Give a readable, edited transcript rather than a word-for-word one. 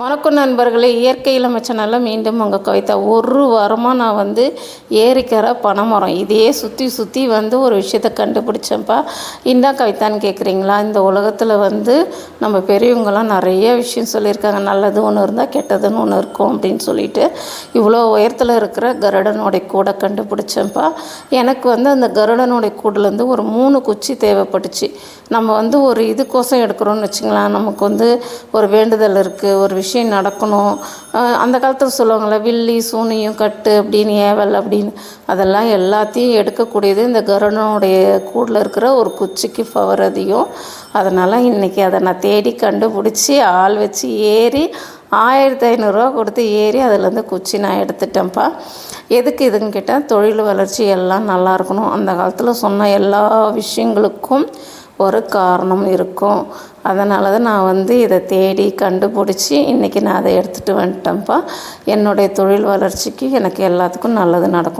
வணக்கம் நண்பர்களே, இயற்கை இளமை சேனலில் மீண்டும் உங்கள் கவிதா. ஒரு வாரமாக நான் ஏரிக்கரை பனைமரம் இதையே சுற்றி சுற்றி ஒரு விஷயத்தை கண்டுபிடிச்சேன்ப்பா. என்ன கவிதான்னு கேட்குறீங்களா? இந்த உலகத்தில் நம்ம பெரியவங்களாம் நிறைய விஷயம் சொல்லியிருக்காங்க. நல்லது ஒன்று இருந்தால் கெட்டதுன்னு ஒன்று இருக்கும் அப்படின்னு சொல்லிட்டு இவ்வளோ உயரத்தில் இருக்கிற கருடனுடைய கூடை கண்டுபிடிச்சேன்ப்பா. எனக்கு அந்த கருடனுடைய கூடுலேருந்து ஒரு 3 குச்சி தேவைப்பட்டுச்சு. நம்ம ஒரு இதுக்கோசம் எடுக்கிறோன்னு வச்சுங்களேன். நமக்கு ஒரு வேண்டுதல் இருக்குது, ஒரு விஷயம் நடக்கணும். அந்த காலத்தில் சொல்லுவாங்கள்ல, வில்லி சூனியும் கட்டு அப்படின்னு, ஏவல் அப்படின்னு. அதெல்லாம் எல்லாத்தையும் எடுக்கக்கூடியது இந்த கருடனுடைய கூடில் இருக்கிற ஒரு குச்சிக்கு பவர் அதிகம். அதனால் இன்றைக்கி அதை நான் தேடி கண்டுபிடிச்சி ஆள் வச்சு ஏறி 1500 கொடுத்து ஏறி அதிலேருந்து குச்சி நான் எடுத்துட்டேன்ப்பா. எதுக்கு இதுன்னு கேட்டால், தொழில் வளர்ச்சி எல்லாம் நல்லா இருக்கணும். அந்த காலத்தில் சொன்ன எல்லா விஷயங்களுக்கும் ஒரு காரணம் இருக்கும். அதனால தான் நான் இதை தேடி கண்டுபிடிச்சி இன்றைக்கி நான் அதை எடுத்துகிட்டு வந்துட்டேன்ப்பா. என்னுடைய தொழில் வளர்ச்சிக்கு எனக்கு எல்லாத்துக்கும் நல்லது நடக்கும்.